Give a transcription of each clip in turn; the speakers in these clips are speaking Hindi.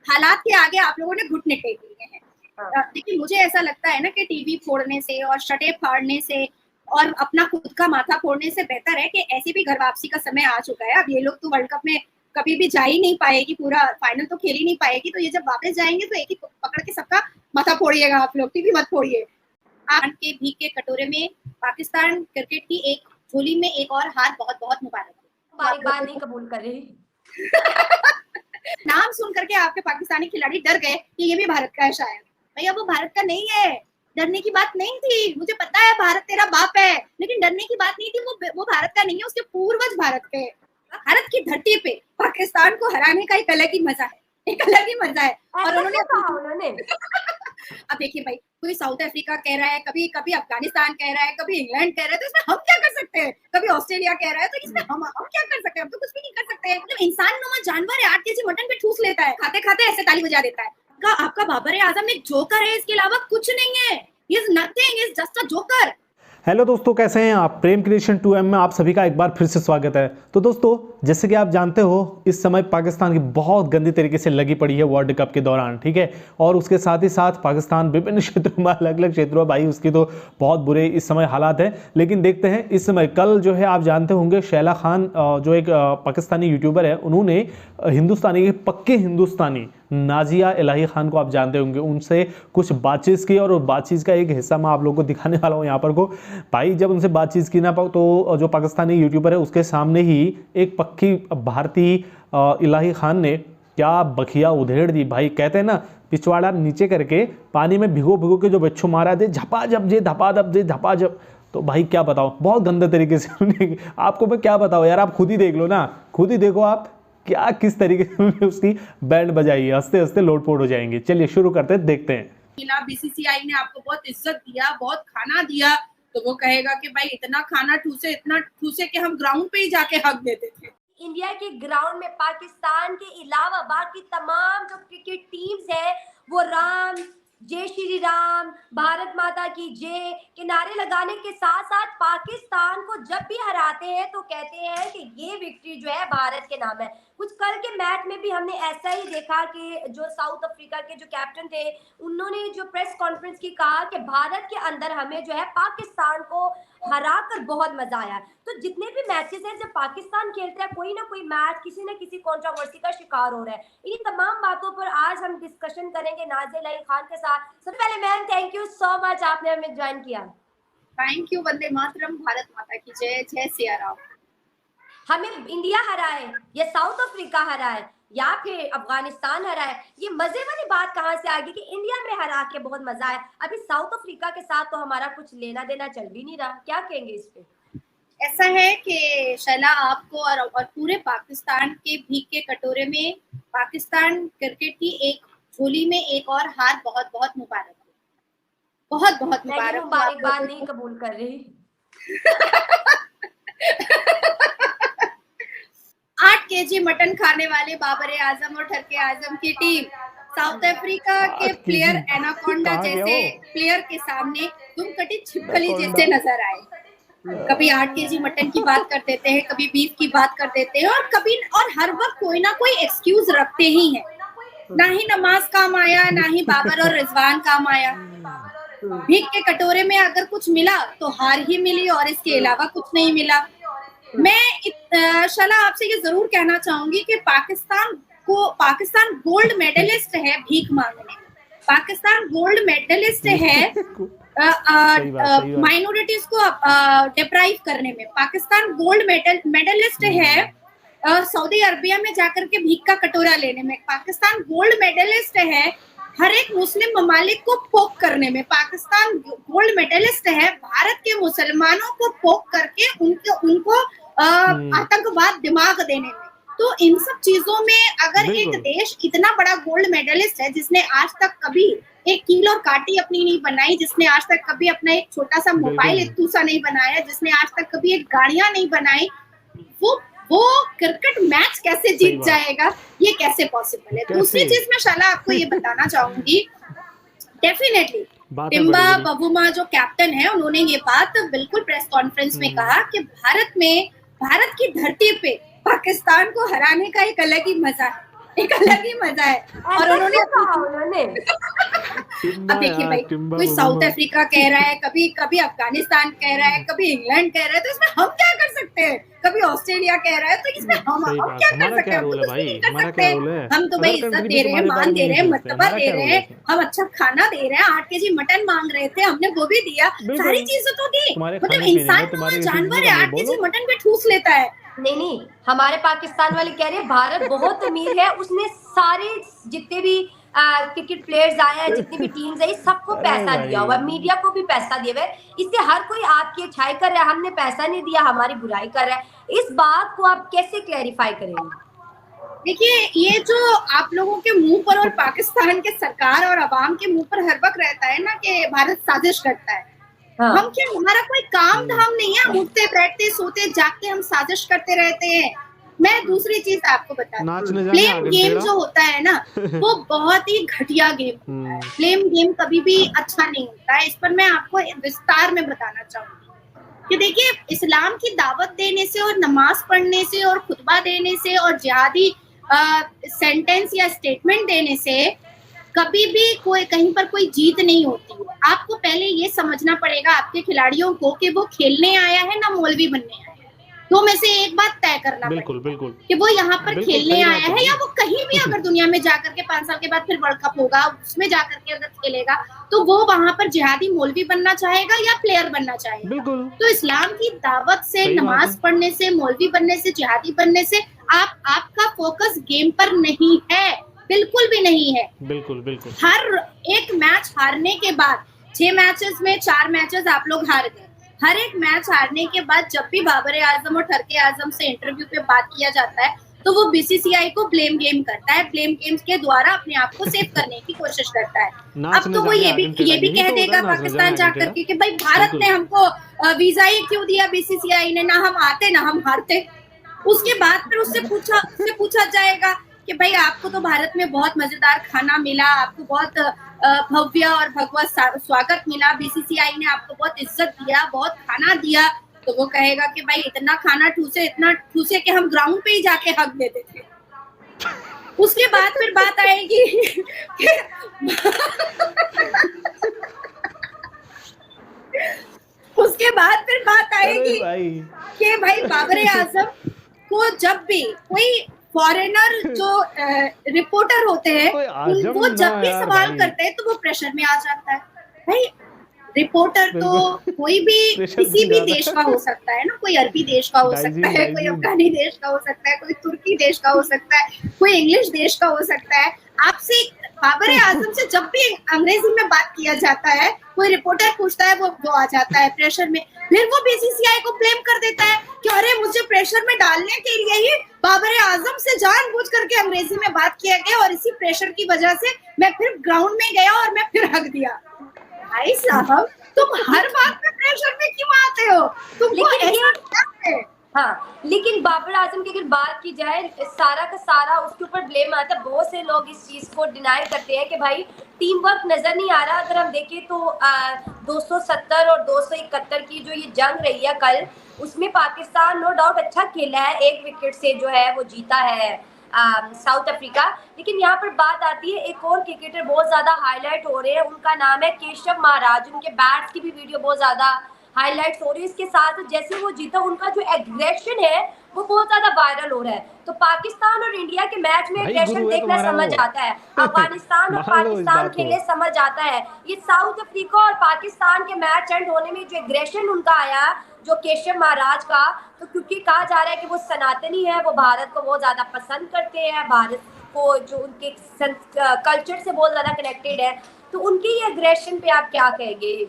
हालात के आगे आप लोगों ने घुटने टेक लिए हैं। लेकिन मुझे ऐसा लगता है ना कि टीवी फोड़ने से और शटे फाड़ने से और अपना खुद का माथा फोड़ने से बेहतर है कि ऐसी भी घर वापसी का समय आ चुका है। अब ये लोग तो वर्ल्ड कप में कभी भी जा ही नहीं पाएगी, पूरा फाइनल तो खेल ही नहीं पाएगी, तो ये जब वापस जाएंगे तो एक ही पकड़ के सबका माथा फोड़िएगा आप लोग, टीवी मत फोड़िए। आप के भीख के कटोरे में पाकिस्तान क्रिकेट की एक झोली में एक और हार बहुत बहुत मुबारक हो। बार बार नहीं कबूल कर रही। नाम सुन करके आपके पाकिस्तानी खिलाड़ी डर गए कि ये भी भारत का है शायद। भैया वो भारत का नहीं है, डरने की बात नहीं थी। मुझे पता है भारत तेरा बाप है, लेकिन डरने की बात नहीं थी। वो भारत का नहीं है, उसके पूर्वज भारत के। भारत की धरती पे पाकिस्तान को हराने का एक अलग ही मजा है, एक अलग ही मजा है। और उन्होंने अब देखिए भाई, कोई साउथ अफ्रीका कह रहा है, कभी कभी अफगानिस्तान कह रहा है, कभी इंग्लैंड कह रहा है, तो इसमें हम क्या कर सकते हैं? कभी ऑस्ट्रेलिया कह रहा है, तो इसमें हम क्या कर सकते हैं? हम तो कुछ भी नहीं कर सकते। मतलब इंसान नुमा जानवर है, 8 केजी मटन पे ठूस लेता है, खाते खाते ऐसे ताली बजा देता है। आपका बाबर आजम एक जोकर है, इसके अलावा कुछ नहीं है। He is nothing, he is just a joker. Hello दोस्तों, कैसे हैं आप? प्रेम क्रिएशन 2M में आप सभी का एक बार फिर से स्वागत है। तो दोस्तों, जैसे कि आप जानते हो, इस समय पाकिस्तान की बहुत गंदी तरीके से लगी पड़ी है वर्ल्ड कप के दौरान, ठीक है। और उसके साथ ही साथ पाकिस्तान विभिन्न क्षेत्रों में, अलग अलग क्षेत्रों में भाई उसकी तो बहुत बुरे इस समय हालात हैं। लेकिन देखते हैं इस समय, कल जो है आप जानते होंगे, शैला खान जो एक पाकिस्तानी यूट्यूबर है, उन्होंने हिंदुस्तानी के पक्के हिंदुस्तानी नाजिया इलाही खान को आप जानते होंगे, उनसे कुछ बातचीत की। और बातचीत का एक हिस्सा मैं आप लोगों को दिखाने वाला हूँ यहाँ पर को। भाई जब उनसे बातचीत की ना तो जो पाकिस्तानी यूट्यूबर है उसके सामने ही एक पक्की भारतीय इलाही खान ने क्या बखिया उधेड़ दी भाई। कहते हैं ना, पिछवाड़ा नीचे करके पानी में भिगो भिगो के जो बच्चों मारा दे, झपा जब जे धपा दब जे धपा जब। तो भाई क्या बताओ, बहुत गंदे तरीके से आपको मैं क्या बताऊँ यार, आप खुद ही देख लो ना, खुद ही देखो आप क्या किस तरीके से उसकी बैंड बजाई है। हंसते हंसते लोटपोट हो जाएंगे। चलिए शुरू करते हैं, देखते हैं। बीसीसीआई ने आपको बहुत इज्जत दिया, बहुत खाना दिया, तो वो कहेगा कि भाई इतना खाना ठूसे, इतना ठूसे कि हम ग्राउंड पे ही जाके हक देते थे। इंडिया के ग्राउंड में पाकिस्तान के अलावा बाकी तमाम जो क्रिकेट टीम्स है वो राम जय श्री राम, भारत माता की जय के नारे लगाने के साथ साथ पाकिस्तान को जब भी हराते हैं तो कहते हैं कि ये विक्ट्री जो है भारत के नाम है। कुछ कल के मैच में भी हमने ऐसा ही देखा कि जो साउथ अफ्रीका के जो कैप्टन थे, उन्होंने जो प्रेस कॉन्फ्रेंस की कहा कि भारत के अंदर हमें जो है पाकिस्तान को हरा कर बहुत मजा आया। तो जितने भी मैचेस हैं जब पाकिस्तान खेलता है, कोई ना कोई मैच किसी न किसी कंट्रोवर्सी का शिकार हो रहा है। इन तमाम बातों पर आज हम डिस्कशन करेंगे नाज़िया इलाही खान के साथ। सबसे पहले ma'am, thank you so much, आपने हमें ज्वाइन किया। Thank you. वंदे मातरम, भारत माता की जय, जय सिया राम। हमें इंडिया हरा है या साउथ अफ्रीका हरा है या फिर अफगानिस्तान हरा है, ये मजे वाली बात कहाँ से आ गई कि इंडिया में हरा के बहुत मजा है। अभी साउथ अफ्रीका के साथ तो हमारा कुछ लेना देना चल भी नहीं रहा, क्या कहेंगे इस पे? ऐसा है कि शैला, आपको और पूरे पाकिस्तान के भीख के कटोरे में पाकिस्तान क्रिकेट की एक झोली में एक और हार बहुत बहुत मुबारक हो, बहुत बहुत मुबारक। मुबारकबाद नहीं कबूल कर रही। 8 केजी मटन खाने वाले बाबर आजम और ठरके आजम की टीम साउथ अफ्रीका के प्लेयर एनाकोंडा जैसे प्लेयर के सामने तुम कटी छिपकली जैसे नजर आए। कभी 8 केजी मटन की बात कर देते हैं, कभी बीफ की बात कर देते हैं, और हर वक्त कोई ना कोई एक्सक्यूज रखते ही हैं। ना ही नमाज काम आया, ना ही बाबर और रिजवान काम आया। भीख के कटोरे में अगर कुछ मिला तो हार ही मिली और इसके अलावा कुछ नहीं मिला। मैं शला आपसे ये जरूर कहना चाहूंगी कि पाकिस्तान गोल्ड मेडलिस्ट है भीख मांगने में। पाकिस्तान गोल्ड मेडलिस्ट है माइनॉरिटीज को डिप्राइव करने में। पाकिस्तान गोल्ड मेडलिस्ट है सऊदी अरबिया में जाकर के भीख का कटोरा लेने में। पाकिस्तान गोल्ड मेडलिस्ट है हर एक मुस्लिम ममालिक को पोक करने में। पाकिस्तान गोल्ड मेडलिस्ट है भारत के मुसलमानों को पोक करके उनको आतंकवाद दिमाग देने में। तो इन सब चीजों में अगर एक देश इतना बड़ा गोल्ड मेडलिस्ट है, जिसने आज तक कभी एक कील और काटी अपनी नहीं बनाई, जिसने आज तक कभी अपना एक छोटा सा मोबाइल इत्तू सा नहीं बनाया, जिसने आज तक कभी एक गाड़ियां नहीं बनाई, वो क्रिकेट मैच कैसे जीत जाएगा? ये कैसे पॉसिबल है? दूसरी चीज मैं शाला आपको ये बताना चाहूंगी, डेफिनेटली टिम्बा बवुमा जो कैप्टन है, उन्होंने ये बात बिल्कुल प्रेस कॉन्फ्रेंस में कहा कि भारत की धरती पे पाकिस्तान को हराने का एक अलग ही मजा है। एक अलग ही मजा है। और ऐसा उन्होंने क्यों कहा उन्होंने? अब देखिए भाई, कोई साउथ अफ्रीका कह रहा है, कभी कभी अफगानिस्तान कह रहा है, कभी इंग्लैंड कह रहा है, तो इसमें हम क्या कर सकते हैं? कभी ऑस्ट्रेलिया कह रहा है, तो इसमें हम सही हम बात, क्या कर हमारा सकते क्या हैं? हम रोल तो है कुछ भी भाई, नहीं कर हमारा सकते। क्या रोल है? हम तो भाई अदर इज्जत कंट्री दे भी रहे हैं, तुम्हारे बारे मान में दे नहीं रहे हैं, सोचते, मर्तबा हमारा दे क्या रहे रोल है हैं, इसमें? हम अच्छा खाना दे रहे हैं, 8 केजी मटन मांग रहे थे, हमने वो भी दिया, बिल्कुल। सारी चीजें तो दी। तुम्हारे मतलब खाने पीने इंसान में, तो तुम्हारी जानवर डिसीजन है, में 8 केजी बोलो। मटन पे ठूस लेता है। नहीं, हमारे पाकिस्तान वाले कह रहे हैं भारत बहुत अमीर है, उसने सारे जितने भी क्रिकेट प्लेयर्स आए हैं, जितनी भी टीम्स है, सबको अरे पैसा दिया हुआ है, भाई, मीडिया को भी पैसा दिया हुआ है। इससे हर कोई आपकी अच्छाई कर रहा है, हमने पैसा नहीं दिया, हमारी बुराई कर रहा है। इस बात को आप कैसे क्लैरिफाई करेंगे? देखिए, ये जो आप लोगों के मुंह पर और पाकिस्तान के सरकार और अवाम के मुंह पर हर वक्त रहता है ना कि भारत साजिश करता है, हम हाँ, क्या, हमारा कोई काम धाम नहीं है, हम उठते बैठते सोते जागते हम साजिश करते रहते हैं। मैं दूसरी चीज आपको बताती हूँ, नाचने जाना ब्लेम आगे गेम टेढ़ा। जो होता है ना, वो बहुत ही घटिया गेम होता है। ब्लेम गेम कभी भी अच्छा नहीं होता है। इस पर मैं आपको विस्तार में बताना चाहूंगी कि देखिए, इस्लाम की दावत देने से और नमाज पढ़ने से और खुतबा देने से और जिहादी सेंटेंस या स्टेटमेंट देने से कभी भी कोई कहीं पर कोई जीत नहीं होती है। आपको पहले ये समझना पड़ेगा आपके खिलाड़ियों को कि वो खेलने आया है ना मौलवी बनने आया है। दो में से एक बात तय करना बिल्कुल पड़ेगा बिल्कुल कि वो यहाँ पर बिल्कुल, खेलने सही बात आया है है या भाई। वो कहीं भी अगर दुनिया में जाकर के 5 साल के बाद फिर वर्ल्ड कप होगा, उसमें जाकर के अगर खेलेगा, तो वो वहां पर जिहादी मौलवी बनना चाहेगा या प्लेयर बनना चाहेगा। बिल्कुल तो इस्लाम की दावत से, सही बात नमाज है। पढ़ने से, मौलवी बनने से, जिहादी बनने से आपका फोकस गेम पर नहीं है, बिल्कुल भी नहीं है। बिल्कुल बिल्कुल हर एक मैच हारने के बाद, 6 मैचेस में 4 मैचेस आप लोग हार गए। हर एक मैच हारने के बाद जब भी बाबर आजम और ठरके आजम से इंटरव्यू पे बात किया जाता है, तो वो बीसीसीआई को ब्लेम गेम करता है, ब्लेम गेम्स के द्वारा अपने आप को सेव करने की कोशिश करता है। अब नाचने तो वो जाने ये आगे टेढ़ा, भी यही कह तो होता देगा है, नाचने पाकिस्तान जाने आगे जाकर टेढ़ा। के कि भाई भारत बिल्कुल ने हमको वीजा ही क्यों दिया बीसीसीआई ने, ना हम आते ना हम हारते। उसके बाद फिर उससे पूछा जाएगा कि भाई आपको तो भारत में बहुत मजेदार खाना मिला, आपको बहुत भव्य और भगवा स्वागत मिला, बीसीसीआई ने आपको बहुत इज्जत दिया, बहुत खाना दिया, तो वो कहेगा कि भाई इतना खाना ठूसे, इतना ठूसे कि हम ग्राउंड पे ही जाके हक देते थे। उसके बाद फिर बात आएगी कि उसके बाद फिर बात अरे आएगी भाई, कि भाई बाबर आजम को जब भी कोई फॉरेनर जो रिपोर्टर होते हैं, कोई आजम वो ना जब भी यार सवाल भाई। करते हैं तो वो प्रेशर में आ जाता है। भाई रिपोर्टर तो बिल्कुल कोई भी प्रेशर किसी में भी जाता देश है। का हो सकता है ना, कोई अरबी देश का हो सकता है, कोई डाइजिंग अफगानी देश का हो सकता है, कोई तुर्की देश का हो सकता है, कोई इंग्लिश देश का हो सकता है। आपसे बाबर आजम से जब भी अंग्रेजी में बात किया जाता है, कोई रिपोर्टर पूछता है, वो आ जाता है प्रेशर में। फिर वो बीसीसीआई को ब्लेम कर देता है कि अरे मुझे प्रेशर में डालने के लिए ही बाबर आजम से जानबूझ करके अंग्रेजी में बात किया गया और इसी प्रेशर की वजह से मैं फिर ग्राउंड में गया और मैं फिर हक दिया। भाई साहब, तुम हर बात में प्रेशर में क्यों आते हो? तुमको लेकिन ऐसा ये क्या है? हाँ, लेकिन बाबर आजम की अगर बात की जाए, सारा का सारा उसके ऊपर ब्लेम आता है। बहुत से लोग इस चीज को डिनाई करते हैं कि भाई टीम वर्क नजर नहीं आ रहा। अगर हम देखें तो 270 और 271 की जो ये जंग रही है कल, उसमें पाकिस्तान नो डाउट अच्छा खेला है, 1 विकेट से जो है वो जीता है साउथ अफ्रीका। लेकिन यहाँ पर बात आती है, एक और क्रिकेटर बहुत ज्यादा हाईलाइट हो रहे हैं, उनका नाम है केशव महाराज। उनके बैट्स की भी वीडियो बहुत ज्यादा हाईलाइट्स हो रही है। इसके साथ जैसे वो जीता, उनका जो एग्रेशन है वो बहुत ज्यादा वायरल हो रहा है। तो पाकिस्तान और इंडिया के मैच में भाई एग्रेशन गुरु है देखना तुम्हारा समझ वो। आता है, अफगानिस्तान और मान लो इस पाकिस्तान बात को। खेले समझ आता है। ये साउथ अफ्रीका और पाकिस्तान के मैच एंड होने में जो एग्रेशन उनका आया, जो केशव महाराज का, तो क्योंकि कहा जा रहा है कि वो सनातनी है, वो भारत को बहुत ज्यादा पसंद करते हैं, भारत को जो उनके कल्चर से बहुत ज्यादा कनेक्टेड है, तो उनके ये एग्रेशन पे आप क्या कहेंगे?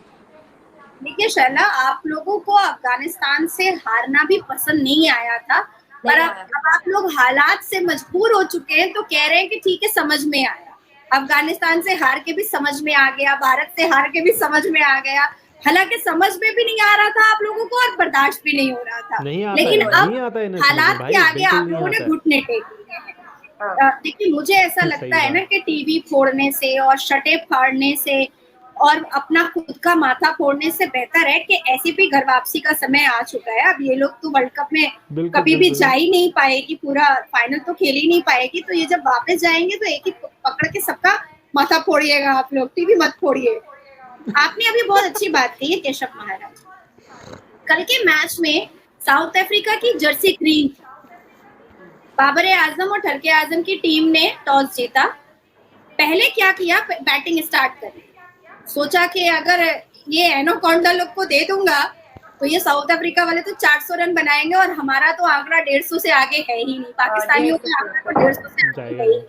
देखिए शैला, आप लोगों को अफगानिस्तान से हारना भी पसंद नहीं आया था, पर अब आप लोग हालात से मजबूर हो चुके हैं, तो कह रहे हैं कि ठीक है समझ में आया। अफगानिस्तान से हार के भी समझ में आ गया, भारत से हार के भी समझ में आ गया। हालांकि समझ में भी नहीं आ रहा था आप लोगों को और बर्दाश्त भी नहीं हो रहा था, नहीं आता लेकिन है, अब नहीं आता है इन्हें समझ में हालात भाई, के आगे बिल्कुल आप नहीं लोगों ने आता है। घुटने टेक लिए हैं। देखिए मुझे ऐसा सही लगता है ना बात। कि टीवी फोड़ने से और शटे फाड़ने से और अपना खुद का माथा फोड़ने से बेहतर है कि ऐसी भी घर वापसी का समय आ चुका है। अब ये लोग तो वर्ल्ड कप में बिल्कुल, कभी भी बिल्कुल। जा ही नहीं पाएगी, पूरा फाइनल तो खेल ही नहीं पाएगी। तो ये जब वापस जाएंगे तो एक ही पकड़ के सबका माथा फोड़िएगा आप लोग, टीवी मत फोड़िए। आपने अभी बहुत अच्छी बात कही है केशव महाराज। कल के मैच में साउथ अफ्रीका की जर्सी ग्रीन थी। बाबर आजम और ठरके आजम की टीम ने टॉस जीता। पहले क्या किया, बैटिंग स्टार्ट करी। सोचा कि अगर ये एनोकोंडा लोग को दे दूंगा तो ये साउथ अफ्रीका वाले तो 400 रन बनाएंगे और हमारा तो आंकड़ा 150 से आगे है ही नहीं। पाकिस्तानियों का आंकड़ा तो 150 से आगे है ही नहीं।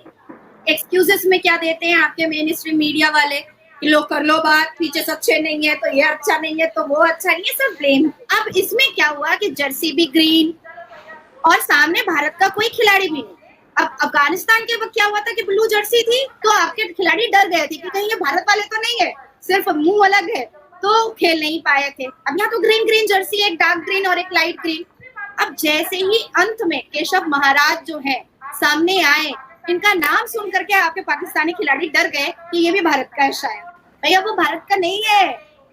एक्सक्यूजेस में क्या देते हैं आपके मेन स्ट्रीम मीडिया वाले कि लो कर लो बात, फीचर्स अच्छे नहीं है तो ये अच्छा नहीं है तो वो अच्छा नहीं है, सब ब्लेम। अब इसमें क्या हुआ कि जर्सी भी ग्रीन और सामने भारत का कोई खिलाड़ी भी नहीं। अब अफगानिस्तान के वक्त क्या हुआ था कि ब्लू जर्सी थी तो आपके खिलाड़ी डर गए थे कि कहीं ये भारत वाले तो नहीं है, सिर्फ मुंह अलग है, तो खेल नहीं पाए थे। अब यहाँ तो ग्रीन ग्रीन जर्सी, एक डार्क ग्रीन और एक लाइट ग्रीन। अब जैसे ही अंत में केशव महाराज जो है सामने आए, इनका नाम सुन करके आपके पाकिस्तानी खिलाड़ी डर गए कि ये भी भारत का है शायद। भैया वो भारत का नहीं है,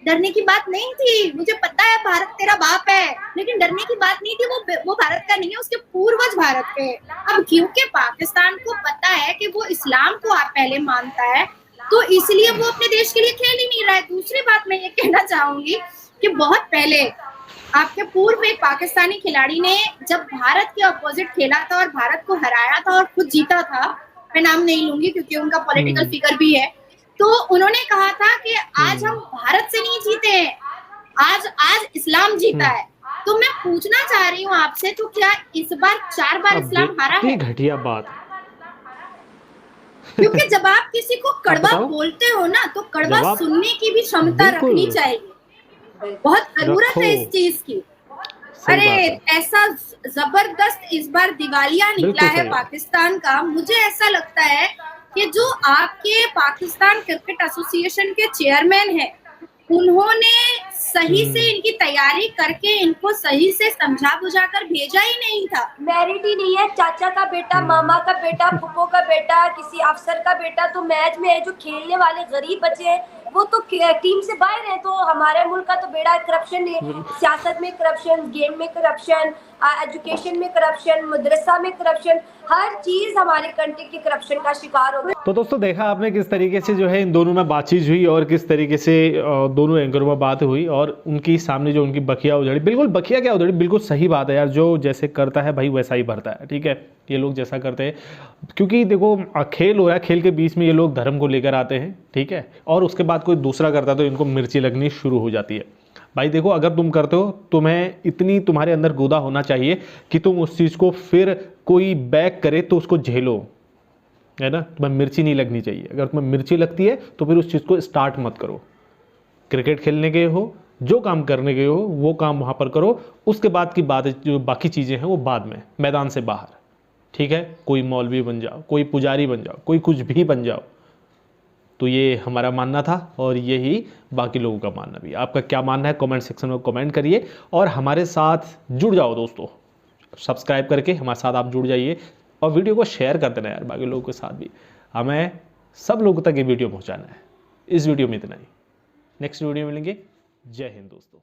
डरने की बात नहीं थी। मुझे पता है भारत तेरा बाप है, लेकिन डरने की बात नहीं थी। वो भारत का नहीं है, उसके पूर्वज भारत के। अब क्योंकि पाकिस्तान को पता है कि वो इस्लाम को आप पहले मानता है, तो इसलिए वो अपने देश के लिए खेल ही नहीं रहा है। दूसरी बात मैं ये कहना चाहूंगी कि बहुत पहले आपके पूर्व एक पाकिस्तानी खिलाड़ी ने जब भारत के अपोजिट खेला था और भारत को हराया था और खुद जीता था, मैं नाम नहीं लूंगी क्योंकि उनका पॉलिटिकल फिगर भी है, तो उन्होंने कहा था कि आज हम भारत से नहीं जीते हैं, आज इस्लाम जीता है। तो मैं पूछना चाह रही हूँ आपसे, तो क्या इस बार 4 बार इस्लाम हारा है? घटिया बात। क्योंकि जब आप किसी को कड़वा बोलते हो ना तो कड़वा सुनने की भी क्षमता रखनी चाहिए। बहुत जरूरत है इस चीज की। अरे ऐसा जबरदस्त इस बार दिवालिया निकला है पाकिस्तान का। मुझे ऐसा लगता है कि जो आपके पाकिस्तान क्रिकेट एसोसिएशन के चेयरमैन हैं, उन्होंने सही से इनकी तैयारी करके इनको सही से समझा बुझा कर भेजा ही नहीं था। मेरिट ही नहीं है, चाचा का बेटा, मामा का बेटा, फुफो का बेटा, किसी अफसर का बेटा तो मैच में है। जो खेलने वाले गरीब बच्चे हैं वो तो टीम से बाहर है। तो हमारे मुल्क का तो बेड़ा करप्शन है, सियासत में करप्शन, गेम में करप्शन, एजुकेशन में करप्शन, मदरसा में करप्शन, हर चीज हमारे कंट्री की करप्शन का शिकार हो गई। तो दोस्तों देखा आपने किस तरीके से जो है इन दोनों में बातचीत हुई और किस तरीके से दोनों एंकरों में बात हुई और उनकी सामने जो उनकी बखिया उधड़ी, बिल्कुल बखिया क्या उधड़ी, बिल्कुल सही बात है यार। जो जैसे करता है भाई वैसा ही भरता है, ठीक है। ये लोग जैसा करते हैं, क्योंकि देखो खेल हो रहा है, खेल के बीच में ये लोग धर्म को लेकर आते हैं, ठीक है, और उसके बाद कोई दूसरा करता है तो इनको मिर्ची लगनी शुरू हो जाती है। भाई देखो अगर तुम करते हो, तुम्हें इतनी तुम्हारे अंदर गुदा होना चाहिए कि तुम उस चीज़ को फिर कोई बैक करे तो उसको झेलो, है ना। तुम्हें मिर्ची नहीं लगनी चाहिए। अगर तुम्हें मिर्ची लगती है तो फिर उस चीज़ को स्टार्ट मत करो। क्रिकेट खेलने गए हो, जो काम करने गए हो वो काम वहाँ पर करो, उसके बाद की बात जो बाकी चीज़ें हैं वो बाद में, मैदान से बाहर, ठीक है। कोई मौलवी बन जाओ, कोई पुजारी बन जाओ, कोई कुछ भी बन जाओ। तो ये हमारा मानना था और यही बाकी लोगों का मानना भी। आपका क्या मानना है कमेंट सेक्शन में कमेंट करिए और हमारे साथ जुड़ जाओ दोस्तों। सब्सक्राइब करके हमारे साथ आप जुड़ जाइए और वीडियो को शेयर कर देना यार बाकी लोगों के साथ भी। हमें सब लोगों तक ये वीडियो पहुंचाना है। इस वीडियो में इतना ही, नेक्स्ट वीडियो में मिलेंगे। जय हिंद दोस्तों।